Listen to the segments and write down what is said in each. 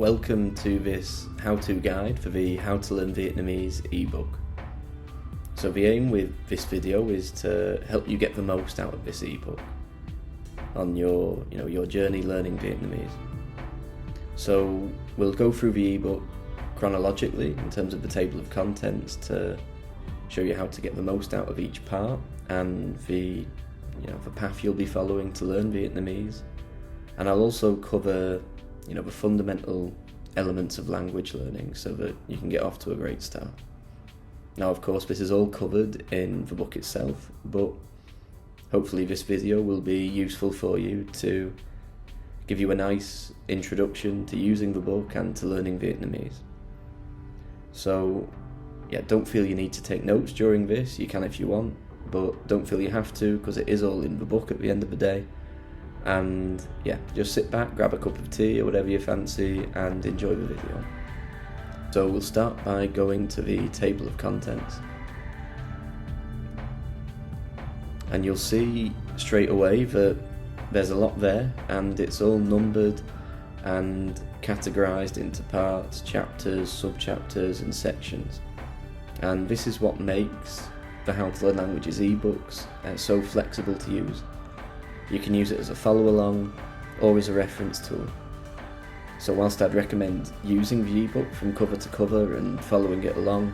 Welcome to this how-to guide for the How to Learn Vietnamese ebook. So the aim with this video is to help you get the most out of this ebook on your journey learning Vietnamese. So we'll go through the ebook chronologically in terms of the table of contents to show you how to get the most out of each part and the path you'll be following to learn Vietnamese. And I'll also cover the fundamental elements of language learning so that you can get off to a great start. Now, of course, this is all covered in the book itself, but hopefully this video will be useful for you to give you a nice introduction to using the book and to learning Vietnamese. So, don't feel you need to take notes during this. You can if you want, but don't feel you have to, because it is all in the book at the end of the day. And just sit back, grab a cup of tea or whatever you fancy and enjoy the video. So we'll start by going to the table of contents. And you'll see straight away that there's a lot there, and it's all numbered and categorized into parts, chapters, sub-chapters and sections. And this is what makes the How to Learn Languages ebooks so flexible to use. You can use it as a follow-along or as a reference tool. So whilst I'd recommend using the ebook from cover to cover and following it along,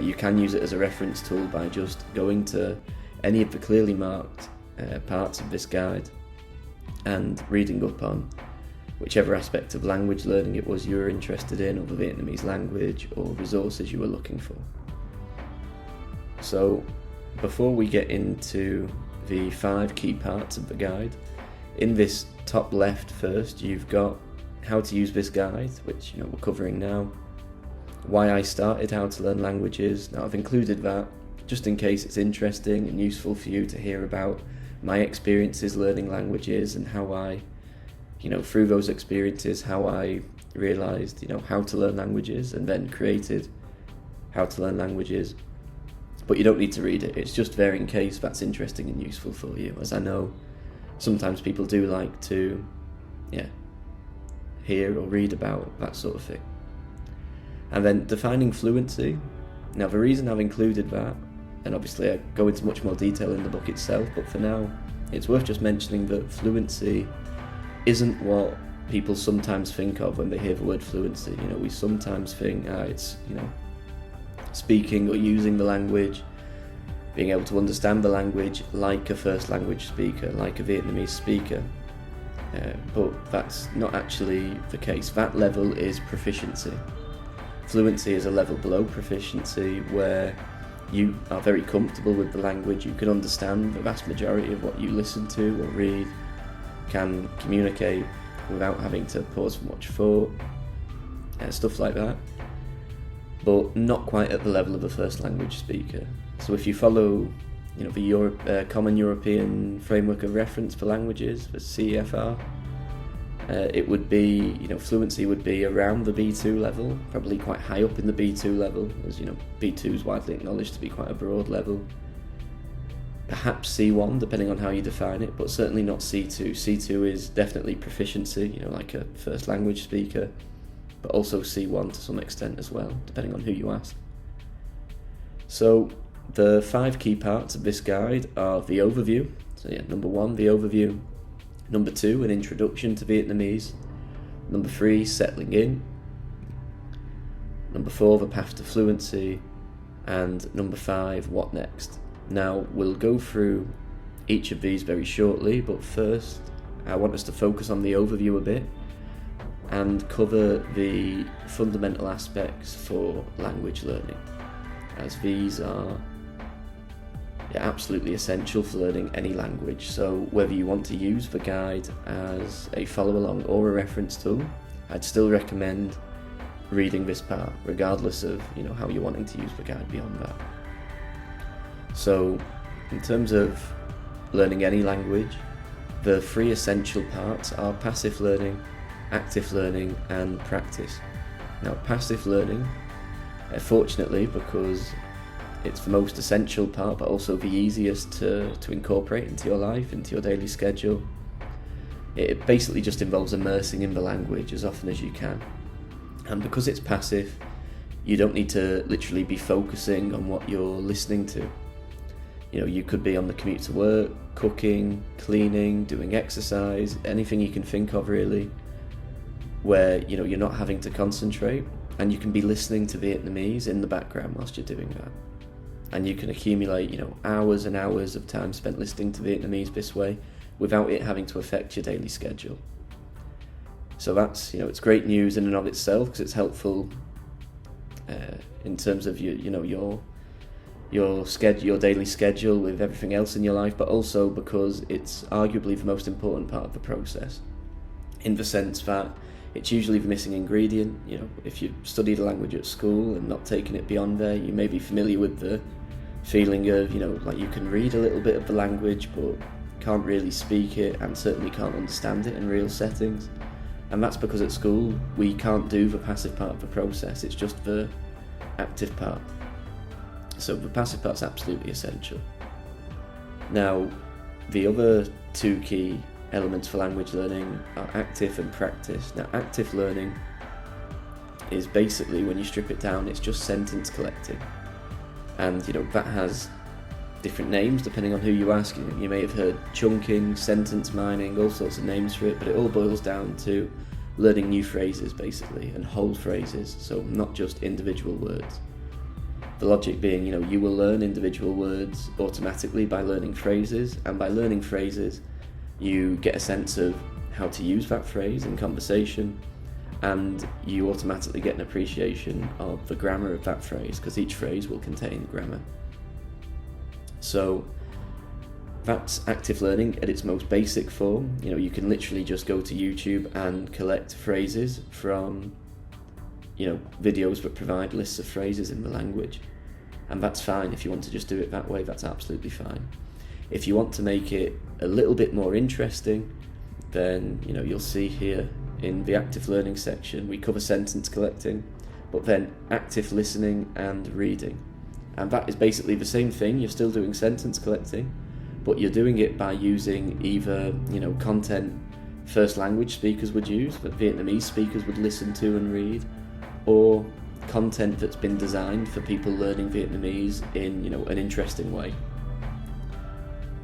you can use it as a reference tool by just going to any of the clearly marked parts of this guide and reading up on whichever aspect of language learning it was you were interested in, or the Vietnamese language, or resources you were looking for. So before we get into the 5 key parts of the guide, in this top left first you've got how to use this guide, which we're covering now, why I started How to Learn Languages. Now I've included that just in case it's interesting and useful for you to hear about my experiences learning languages and how I, through those experiences, how I realised how to learn languages and then created How to Learn Languages. But you don't need to read it, it's just there in case that's interesting and useful for you, as I know sometimes people do like to hear or read about that sort of thing. And then defining fluency. Now the reason I've included that, and obviously I go into much more detail in the book itself, but for now it's worth just mentioning that fluency isn't what people sometimes think of when they hear the word fluency. We sometimes think it's speaking or using the language, being able to understand the language like a first language speaker, like a Vietnamese speaker. But that's not actually the case. That level is proficiency. Fluency is a level below proficiency where you are very comfortable with the language, you can understand the vast majority of what you listen to or read, can communicate without having to pause for much thought, stuff like that. But not quite at the level of a first language speaker. So if you follow the Common European Framework of Reference for Languages, the CEFR, it would be, fluency would be around the B2 level, probably quite high up in the B2 level, as B2 is widely acknowledged to be quite a broad level. Perhaps C1, depending on how you define it, but certainly not C2. C2 is definitely proficiency, like a first language speaker, but also C1 to some extent as well, depending on who you ask. So the 5 key parts of this guide are the overview. So number 1, the overview. Number 2, an introduction to Vietnamese. Number 3, settling in. Number 4, the path to fluency. And number 5, what next. Now we'll go through each of these very shortly, but first I want us to focus on the overview a bit and cover the fundamental aspects for language learning, as these are absolutely essential for learning any language. So whether you want to use the guide as a follow-along or a reference tool, I'd still recommend reading this part, regardless of how you're wanting to use the guide beyond that. So in terms of learning any language, the 3 essential parts are passive learning, active learning and practice. Now passive learning, fortunately, because it's the most essential part but also the easiest to incorporate into your life, into your daily schedule, It basically just involves immersing in the language as often as you can. And because it's passive, you don't need to literally be focusing on what you're listening to. You could be on the commute to work, cooking, cleaning, doing exercise, anything you can think of really, where you're not having to concentrate, and you can be listening to Vietnamese in the background whilst you're doing that. And you can accumulate, hours and hours of time spent listening to Vietnamese this way without it having to affect your daily schedule. So that's, it's great news in and of itself, because it's helpful in terms of your daily schedule with everything else in your life, but also because it's arguably the most important part of the process, in the sense that it's usually the missing ingredient. If you've studied a language at school and not taken it beyond there, you may be familiar with the feeling of, like you can read a little bit of the language but can't really speak it, and certainly can't understand it in real settings. And that's because at school we can't do the passive part of the process, it's just the active part. So the passive part's absolutely essential. Now, the other two key elements for language learning are active and practice. Now, active learning is basically, when you strip it down, it's just sentence collecting. And that has different names depending on who you ask. You may have heard chunking, sentence mining, all sorts of names for it, but it all boils down to learning new phrases basically, and whole phrases, so not just individual words. The logic being, you will learn individual words automatically by learning phrases, and by learning phrases you get a sense of how to use that phrase in conversation, and you automatically get an appreciation of the grammar of that phrase, because each phrase will contain grammar. So that's active learning at its most basic form. You can literally just go to YouTube and collect phrases from videos that provide lists of phrases in the language, and that's fine. If you want to just do it that way, that's absolutely fine. If you want to make it a little bit more interesting, then you'll see here in the active learning section we cover sentence collecting, but then active listening and reading. And that is basically the same thing. You're still doing sentence collecting, but you're doing it by using either content first language speakers would use, that Vietnamese speakers would listen to and read, or content that's been designed for people learning Vietnamese in an interesting way.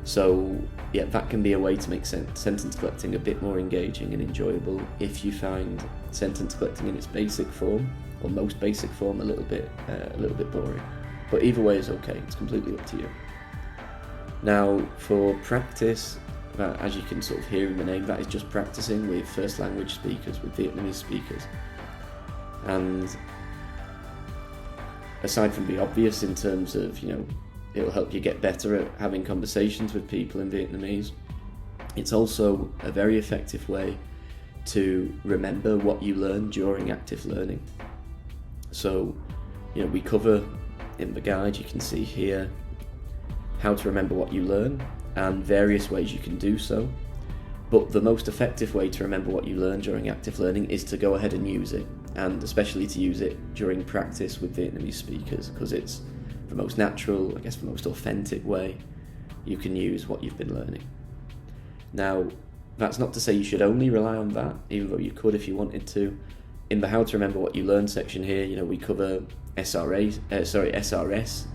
So that can be a way to make sentence collecting a bit more engaging and enjoyable if you find sentence collecting in its basic form, or most basic form, a little bit boring. But either way is okay, it's completely up to you. Now, for practice, as you can sort of hear in the name, that is just practicing with first language speakers, with Vietnamese speakers. And aside from the obvious in terms of, it'll help you get better at having conversations with people in Vietnamese, it's also a very effective way to remember what you learn during active learning. So, we cover in the guide, you can see here, how to remember what you learn and various ways you can do so. But the most effective way to remember what you learn during active learning is to go ahead and use it, and especially to use it during practice with Vietnamese speakers, because it's the most natural, the most authentic way you can use what you've been learning. Now, that's not to say you should only rely on that, even though you could if you wanted to. In the How to Remember What You Learn section here, we cover SRS,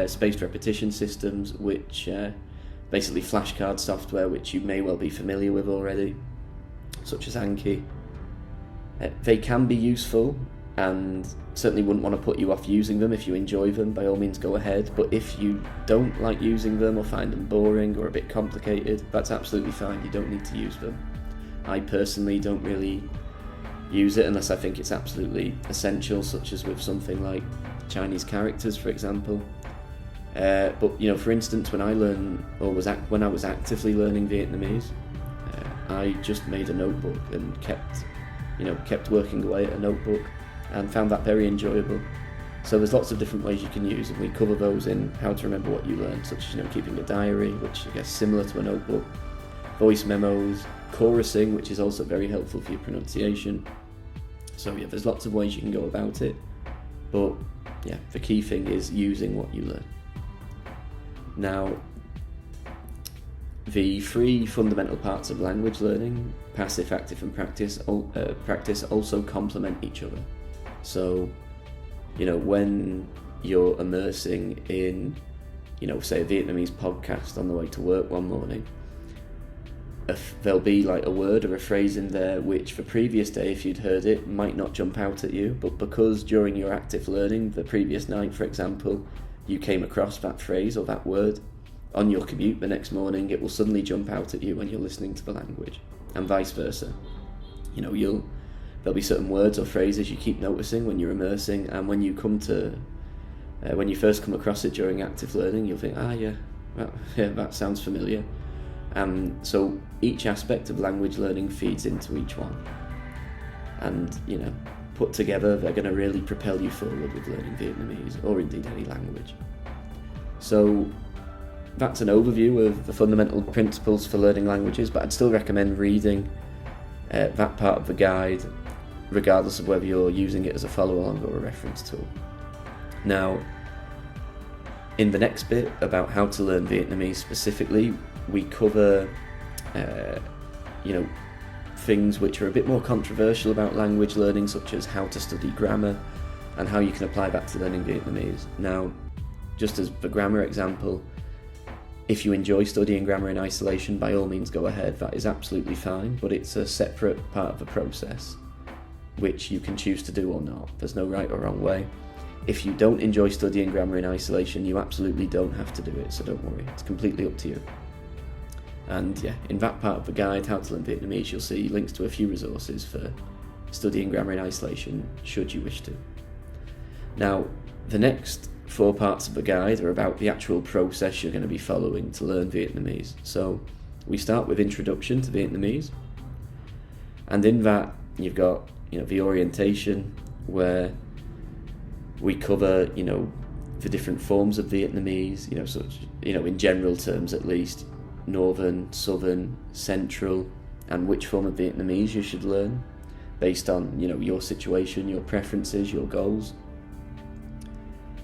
spaced repetition systems, which basically flashcard software, which you may well be familiar with already, such as Anki. They can be useful, and certainly wouldn't want to put you off using them. If you enjoy them, by all means go ahead, but if you don't like using them or find them boring or a bit complicated, that's absolutely fine, you don't need to use them. I personally don't really use it unless I think it's absolutely essential, such as with something like Chinese characters, for example. But for instance, when I was actively learning Vietnamese, I just made a notebook and kept working away at a notebook, and found that very enjoyable. So there's lots of different ways you can use, and we cover those in How to Remember What You Learn, such as keeping a diary, which I guess is similar to a notebook, voice memos, chorusing, which is also very helpful for your pronunciation. So there's lots of ways you can go about it, but the key thing is using what you learn. Now, the three fundamental parts of language learning, passive, active and practice also complement each other. So, when you're immersing in, say a Vietnamese podcast on the way to work one morning, there'll be like a word or a phrase in there which the previous day, if you'd heard it, might not jump out at you, but because during your active learning the previous night, for example, you came across that phrase or that word on your commute the next morning, it will suddenly jump out at you when you're listening to the language, and vice versa. There'll be certain words or phrases you keep noticing when you're immersing, and when you first come across it during active learning, you'll think, that sounds familiar. So each aspect of language learning feeds into each one, and put together they're going to really propel you forward with learning Vietnamese, or indeed any language. So that's an overview of the fundamental principles for learning languages, but I'd still recommend reading that part of the guide regardless of whether you're using it as a follow-along or a reference tool. Now, in the next bit about how to learn Vietnamese specifically, we cover things which are a bit more controversial about language learning, such as how to study grammar and how you can apply that to learning Vietnamese. Now, just as the grammar example, if you enjoy studying grammar in isolation, by all means go ahead, that is absolutely fine, but it's a separate part of the process which you can choose to do or not. There's no right or wrong way. If you don't enjoy studying grammar in isolation, you absolutely don't have to do it, so don't worry, it's completely up to you. And in that part of the guide, How to Learn Vietnamese, you'll see links to a few resources for studying grammar in isolation, should you wish to. Now, the next 4 parts of the guide are about the actual process you're going to be following to learn Vietnamese. So, we start with Introduction to Vietnamese, and in that, you've got, the orientation, where we cover, the different forms of Vietnamese, such, in general terms at least, Northern, Southern, Central, and which form of Vietnamese you should learn based on, your situation, your preferences, your goals.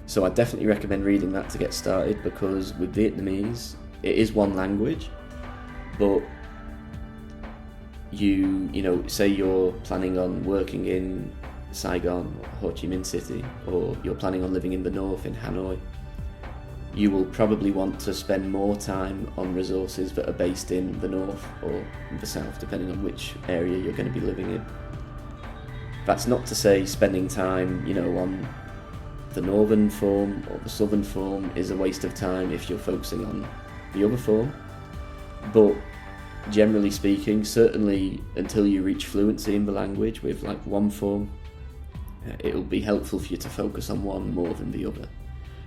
So I definitely recommend reading that to get started, because with Vietnamese, it is one language, but say you're planning on working in Saigon or Ho Chi Minh City, or you're planning on living in the north in Hanoi, you will probably want to spend more time on resources that are based in the north or the south, depending on which area you're going to be living in. That's not to say spending time, on the northern form or the southern form is a waste of time if you're focusing on the other form, but generally speaking, certainly until you reach fluency in the language with like one form, it'll be helpful for you to focus on one more than the other.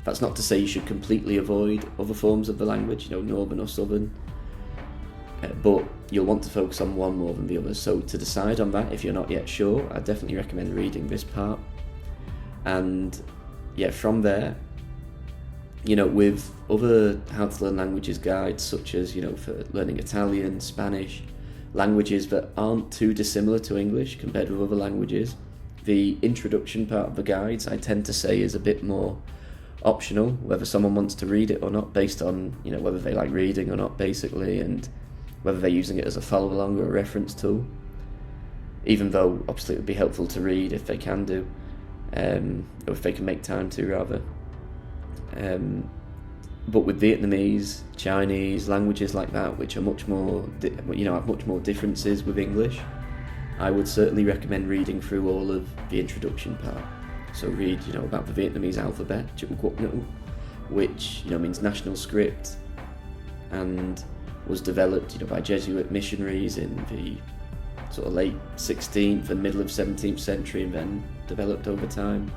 That's not to say you should completely avoid other forms of the language, northern or southern, but you'll want to focus on one more than the other. So to decide on that, if you're not yet sure, I definitely recommend reading this part. And from there, with other How to Learn Languages guides, such as, for learning Italian, Spanish, languages that aren't too dissimilar to English compared with other languages, the introduction part of the guides, I tend to say, is a bit more optional, whether someone wants to read it or not, based on, whether they like reading or not, basically, and whether they're using it as a follow-along or a reference tool, even though, obviously, it would be helpful to read if they can do, or if they can make time to, rather. But with Vietnamese, Chinese, languages like that, which are much more, have much more differences with English, I would certainly recommend reading through all of the introduction part. So read, about the Vietnamese alphabet, Quốc, which, means national script, and was developed, by Jesuit missionaries in the sort of late 16th and middle of 17th century, and then developed over time,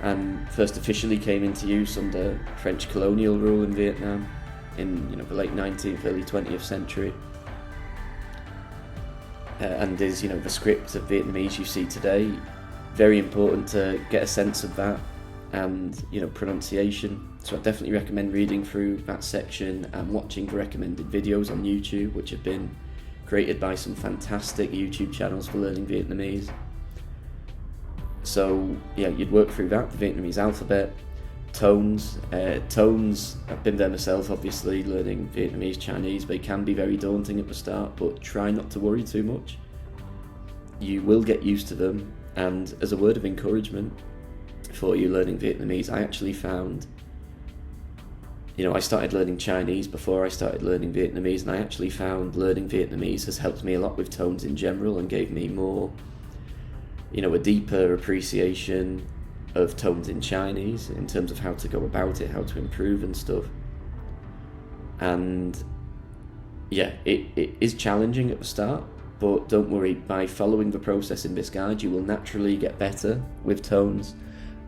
and first officially came into use under French colonial rule in Vietnam in, the late 19th, early 20th century, and is, the script of Vietnamese you see today. Very important to get a sense of that, and pronunciation. So I definitely recommend reading through that section and watching the recommended videos on YouTube, which have been created by some fantastic YouTube channels for learning Vietnamese. So you'd work through that, the Vietnamese alphabet, tones. I've been there myself, obviously, learning Vietnamese, Chinese. They can be very daunting at the start, but try not to worry too much. You will get used to them, And as a word of encouragement for you learning Vietnamese, I actually found, I started learning Chinese before I started learning Vietnamese, and I actually found learning Vietnamese has helped me a lot with tones in general and gave me more, a deeper appreciation of tones in Chinese in terms of how to go about it, how to improve and stuff. And yeah, it is challenging at the start, but don't worry, by following the process in this guide, you will naturally get better with tones.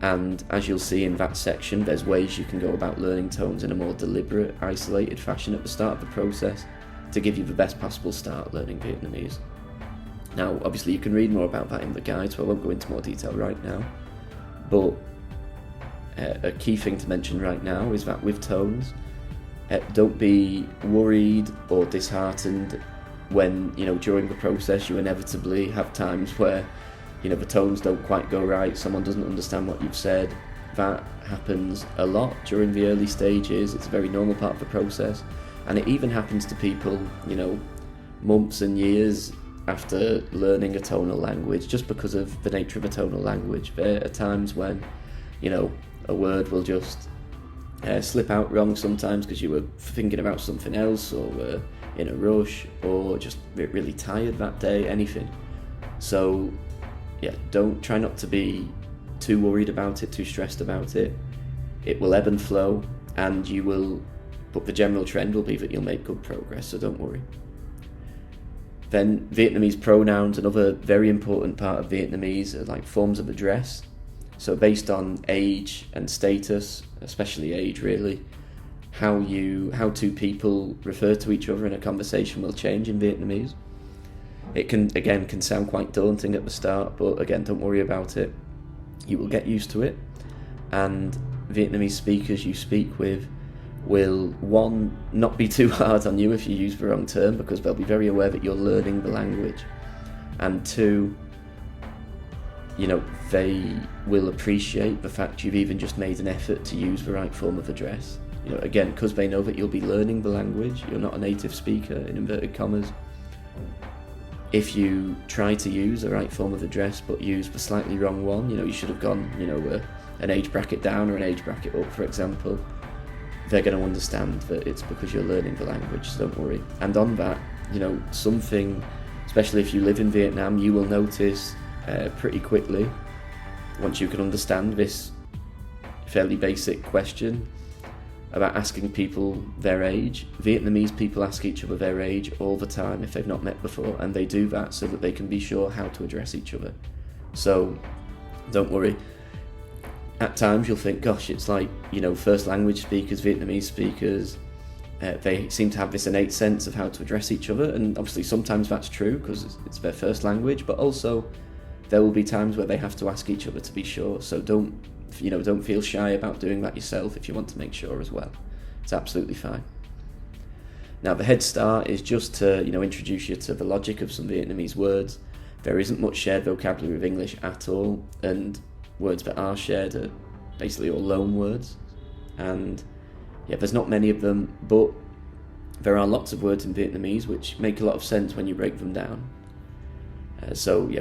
And as you'll see in that section, there's ways you can go about learning tones in a more deliberate, isolated fashion at the start of the process to give you the best possible start learning Vietnamese. Now, obviously you can read more about that in the guide, so I won't go into more detail right now. But a key thing to mention right now is that with tones, don't be worried or disheartened when, during the process you inevitably have times where, the tones don't quite go right, someone doesn't understand what you've said. That happens a lot during the early stages. It's a very normal part of the process, and it even happens to people, months and years after learning a tonal language, just because of the nature of a tonal language. There are times when, a word will just slip out wrong sometimes because you were thinking about something else, or were in a rush, or just really tired that day, anything. So yeah, try not to be too worried about it, too stressed about it. It will ebb and flow, and but the general trend will be that you'll make good progress, so don't worry. Then Vietnamese pronouns, another very important part of Vietnamese, are like forms of address. So based on age and status, especially age really, how two people refer to each other in a conversation will change in Vietnamese. It can sound quite daunting at the start, but again, don't worry about it. You will get used to it, and Vietnamese speakers you speak with will, one, not be too hard on you if you use the wrong term, because they'll be very aware that you're learning the language, and two, they will appreciate the fact you've even just made an effort to use the right form of address. Again, because they know that you'll be learning the language, you're not a native speaker, in inverted commas. If you try to use the right form of address but use the slightly wrong one, you should have gone, an age bracket down or an age bracket up, for example, they're going to understand that it's because you're learning the language, so don't worry. And on that, something, especially if you live in Vietnam, you will notice pretty quickly, once you can understand this fairly basic question about asking people their age. Vietnamese people ask each other their age all the time if they've not met before, and they do that so that they can be sure how to address each other. So don't worry. At times you'll think, gosh, it's like, first language speakers, Vietnamese speakers, they seem to have this innate sense of how to address each other, and obviously sometimes that's true because it's their first language, but also there will be times where they have to ask each other to be sure. So don't feel shy about doing that yourself if you want to make sure as well. It's absolutely fine. Now the Headstart is just to introduce you to the logic of some Vietnamese words. There isn't much shared vocabulary with English at all, and words that are shared are basically all loan words, and there's not many of them, but there are lots of words in Vietnamese which make a lot of sense when you break them down.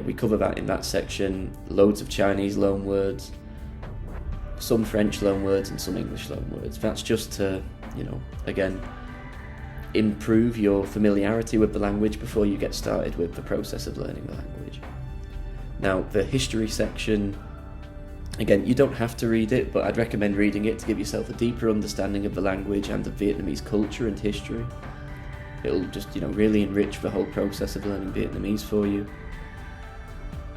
We cover that in that section. Loads of Chinese loan words, some French loan words and some English loan words. That's just to, again, improve your familiarity with the language before you get started with the process of learning the language. Now, the history section, again, you don't have to read it, but I'd recommend reading it to give yourself a deeper understanding of the language and of Vietnamese culture and history. It'll just, really enrich the whole process of learning Vietnamese for you.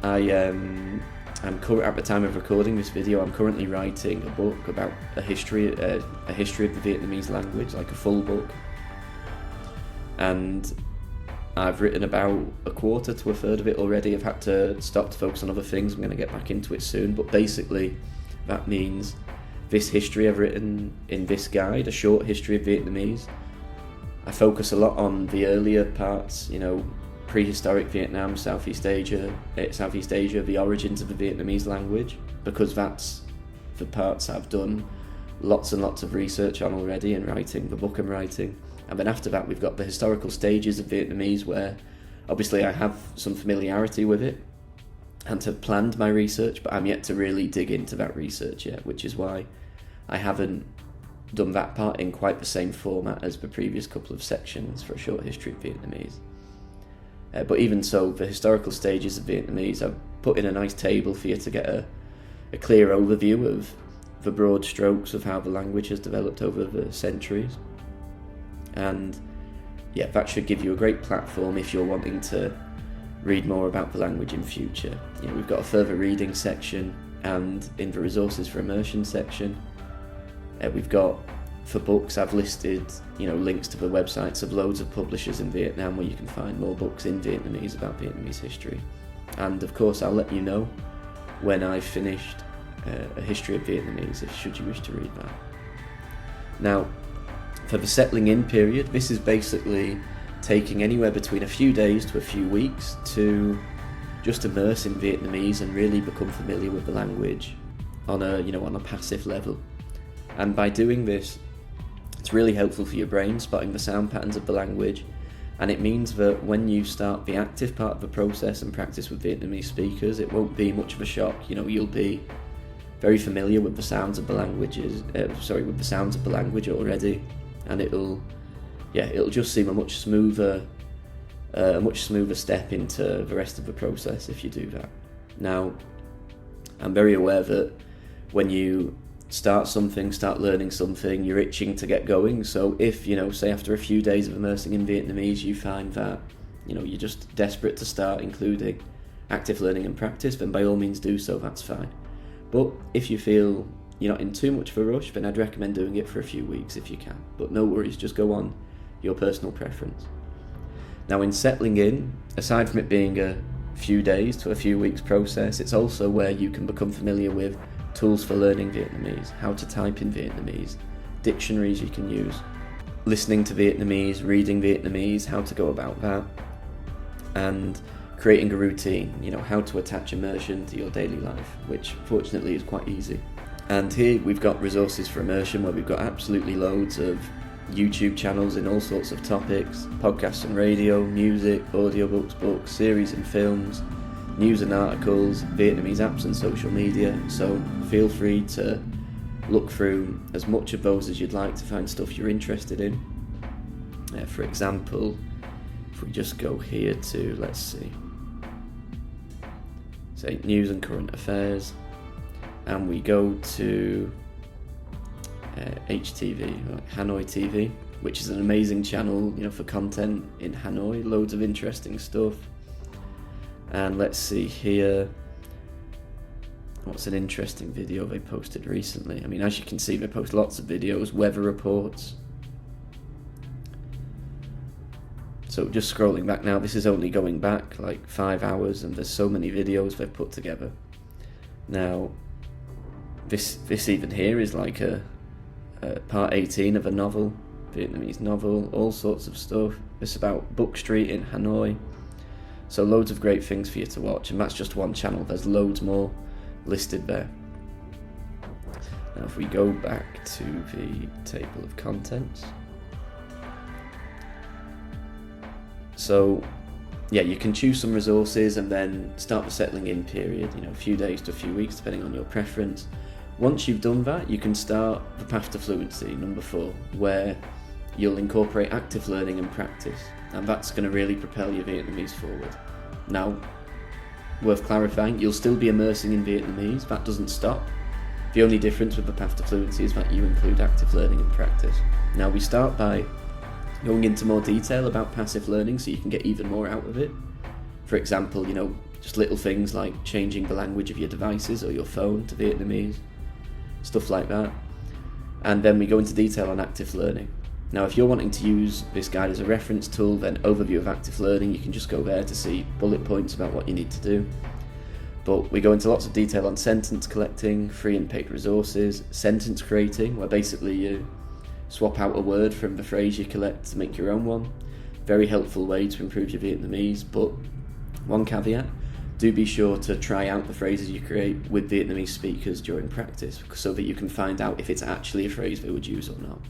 At the time of recording this video, I'm currently writing a book about a history of the Vietnamese language, like a full book. And I've written about a quarter to a third of it already. I've had to stop to focus on other things. I'm going to get back into it soon. But basically, that means this history I've written in this guide, a short history of Vietnamese. I focus a lot on the earlier parts, prehistoric Vietnam, Southeast Asia, the origins of the Vietnamese language, because that's the parts I've done lots and lots of research on already in writing the book I'm writing. And then after that we've got the historical stages of Vietnamese, where obviously I have some familiarity with it, and to have planned my research, but I'm yet to really dig into that research yet, which is why I haven't done that part in quite the same format as the previous couple of sections for a short history of Vietnamese. But even so, the historical stages of Vietnamese, I've put in a nice table for you to get a clear overview of the broad strokes of how the language has developed over the centuries. And yeah, that should give you a great platform if you're wanting to read more about the language in future. We've got a further reading section, and in the resources for immersion section, we've got, for books, I've listed links to the websites of loads of publishers in Vietnam where you can find more books in Vietnamese about Vietnamese history. And of course I'll let you know when I've finished a history of Vietnamese, should you wish to read that. Now, for the settling in period, this is basically taking anywhere between a few days to a few weeks to just immerse in Vietnamese and really become familiar with the language on a passive level. And by doing this, it's really helpful for your brain, spotting the sound patterns of the language, and it means that when you start the active part of the process and practice with Vietnamese speakers, it won't be much of a shock. You'll be very familiar with the sounds of the language already, and it'll just seem a much smoother step into the rest of the process if you do that. Now, I'm very aware that when you start learning something, you're itching to get going. So if, say after a few days of immersing in Vietnamese, you find that, you're just desperate to start including active learning and practice, then by all means do so, that's fine. But if you feel you're not in too much of a rush, then I'd recommend doing it for a few weeks if you can. But no worries, just go on your personal preference. Now, in settling in, aside from it being a few days to a few weeks process, it's also where you can become familiar with tools for learning Vietnamese, how to type in Vietnamese, dictionaries you can use, listening to Vietnamese, reading Vietnamese, how to go about that, and creating a routine, how to attach immersion to your daily life, which fortunately is quite easy. And here we've got resources for immersion where we've got absolutely loads of YouTube channels in all sorts of topics, podcasts and radio, music, audiobooks, books, series and films, news and articles, Vietnamese apps and social media. So feel free to look through as much of those as you'd like to find stuff you're interested in. For example, if we just go here to, let's see, say news and current affairs, and we go to HTV, Hanoi TV, which is an amazing channel, for content in Hanoi, loads of interesting stuff. And let's see here, what's an interesting video they posted recently? I mean, as you can see, they post lots of videos, weather reports. So just scrolling back now, this is only going back like 5 hours, and there's so many videos they've put together. Now, this even here is like a part 18 of a novel, Vietnamese novel, all sorts of stuff. It's about Book Street in Hanoi. So loads of great things for you to watch, and that's just one channel. There's loads more listed there. Now if we go back to the table of contents. So yeah, you can choose some resources and then start the settling in period, a few days to a few weeks depending on your preference. Once you've done that, you can start the path to fluency, number 4, where you'll incorporate active learning and practice, and that's going to really propel your Vietnamese forward. Now, worth clarifying, you'll still be immersing in Vietnamese, that doesn't stop. The only difference with the path to fluency is that you include active learning and practice. Now, we start by going into more detail about passive learning so you can get even more out of it. For example, just little things like changing the language of your devices or your phone to Vietnamese, stuff like that. And then we go into detail on active learning. Now, if you're wanting to use this guide as a reference tool, then overview of active learning, you can just go there to see bullet points about what you need to do. But we go into lots of detail on sentence collecting, free and paid resources, sentence creating, where basically you swap out a word from the phrase you collect to make your own one. Very helpful way to improve your Vietnamese, but one caveat, do be sure to try out the phrases you create with Vietnamese speakers during practice so that you can find out if it's actually a phrase they would use or not.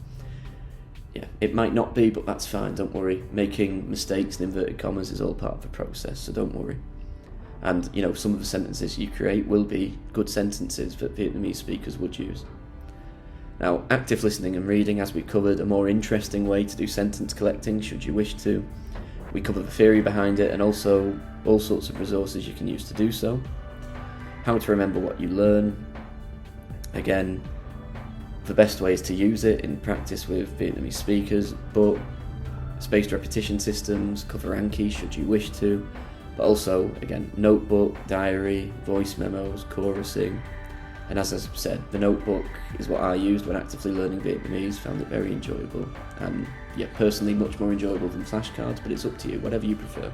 Yeah, it might not be, but that's fine, don't worry. Making mistakes in inverted commas is all part of the process, so don't worry. And some of the sentences you create will be good sentences that Vietnamese speakers would use. Now, active listening and reading, as we covered, a more interesting way to do sentence collecting should you wish to. We cover the theory behind it and also all sorts of resources you can use to do so. How to remember what you learn. Again, the best way is to use it in practice with Vietnamese speakers, but spaced repetition systems, cover Anki should you wish to, but also, again, notebook, diary, voice memos, chorusing. And as I said, the notebook is what I used when actively learning Vietnamese, found it very enjoyable. And yeah, personally much more enjoyable than flashcards, but it's up to you, whatever you prefer.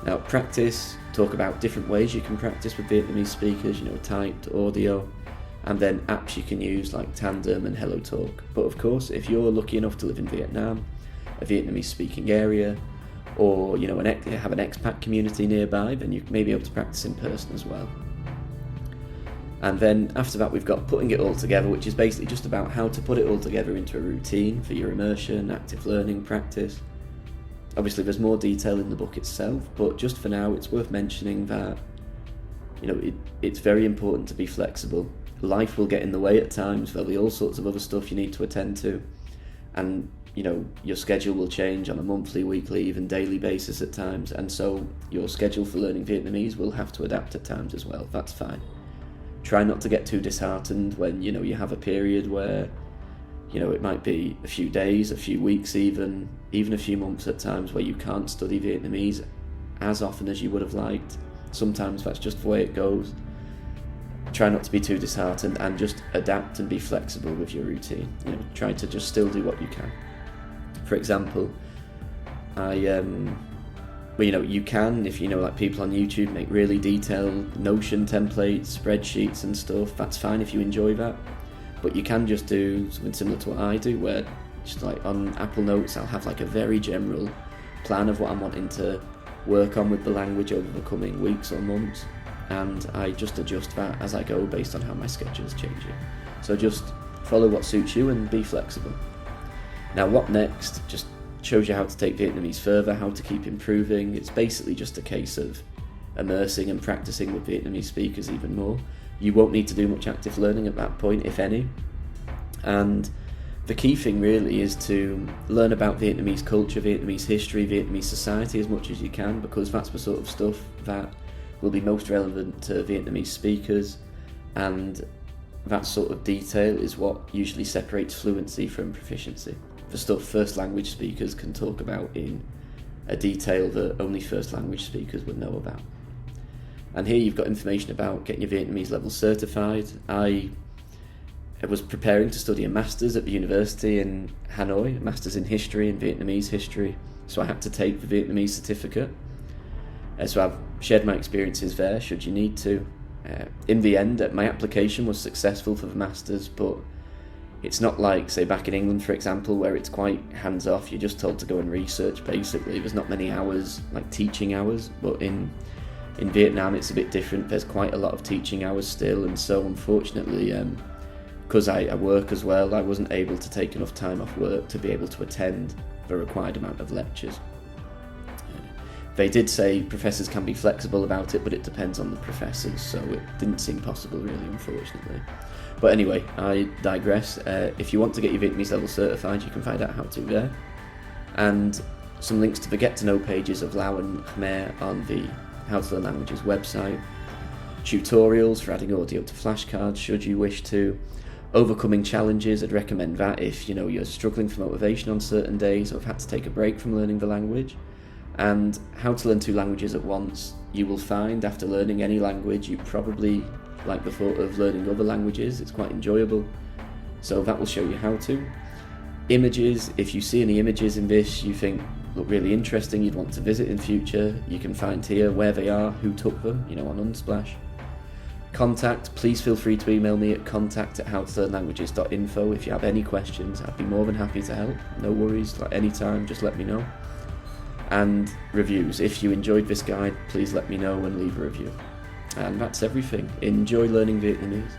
Now, practice, talk about different ways you can practice with Vietnamese speakers, typed, audio, and then apps you can use like Tandem and HelloTalk. But of course, if you're lucky enough to live in Vietnam, a Vietnamese speaking area, or have an expat community nearby, then you may be able to practice in person as well. And then after that, we've got putting it all together, which is basically just about how to put it all together into a routine for your immersion, active learning, practice. Obviously, there's more detail in the book itself, but just for now, it's worth mentioning that it's very important to be flexible. Life will get in the way at times. There'll be all sorts of other stuff you need to attend to, and your schedule will change on a monthly, weekly, even daily basis at times, and so your schedule for learning Vietnamese will have to adapt at times as well. That's fine. Try not to get too disheartened when you have a period where it might be a few days, a few weeks, even a few months at times where you can't study Vietnamese as often as you would have liked. Sometimes that's just the way it goes. Try not to be too disheartened and just adapt and be flexible with your routine. Try to just still do what you can. For example, you can, if like people on YouTube, make really detailed Notion templates, spreadsheets and stuff. That's fine if you enjoy that. But you can just do something similar to what I do, where just like on Apple Notes, I'll have like a very general plan of what I'm wanting to work on with the language over the coming weeks or months. And I just adjust that as I go based on how my schedule is changing. So just follow what suits you and be flexible. Now, what next? Just shows you how to take Vietnamese further, how to keep improving. It's basically just a case of immersing and practicing with Vietnamese speakers even more. You won't need to do much active learning at that point, if any. And the key thing really is to learn about Vietnamese culture, Vietnamese history, Vietnamese society as much as you can, because that's the sort of stuff that will be most relevant to Vietnamese speakers, and that sort of detail is what usually separates fluency from proficiency. The stuff first language speakers can talk about in a detail that only first language speakers would know about. And here you've got information about getting your Vietnamese level certified. I was preparing to study a master's at the university in Hanoi, a master's in history and Vietnamese history, so I had to take the Vietnamese certificate. So I've shared my experiences there, should you need to. In the end, my application was successful for the master's, but it's not like, say, back in England, for example, where it's quite hands-off. You're just told to go and research, basically. There's not many hours, like teaching hours, but in Vietnam it's a bit different. There's quite a lot of teaching hours still, and so unfortunately, because I work as well, I wasn't able to take enough time off work to be able to attend the required amount of lectures. They did say professors can be flexible about it, but it depends on the professors, so it didn't seem possible really, unfortunately. But anyway, I digress. If you want to get your Vietnamese level certified, you can find out how to there. And some links to the Get to Know pages of Lao and Khmer on the How to Learn Languages website. Tutorials for adding audio to flashcards, should you wish to. Overcoming challenges, I'd recommend that if you're struggling for motivation on certain days or have had to take a break from learning the language. And how to learn 2 languages at once. You will find after learning any language you probably like the thought of learning other languages. It's quite enjoyable, so that will show you how to. Images, if you see any images in this you think look really interesting, you'd want to visit in future, you can find here where they are, who took them, on Unsplash. Contact, please feel free to email me at contact@howtolearnlanguages.info if you have any questions. I'd be more than happy to help, no worries, anytime, just let me know. And reviews, if you enjoyed this guide, please let me know and leave a review. And that's everything. Enjoy learning Vietnamese.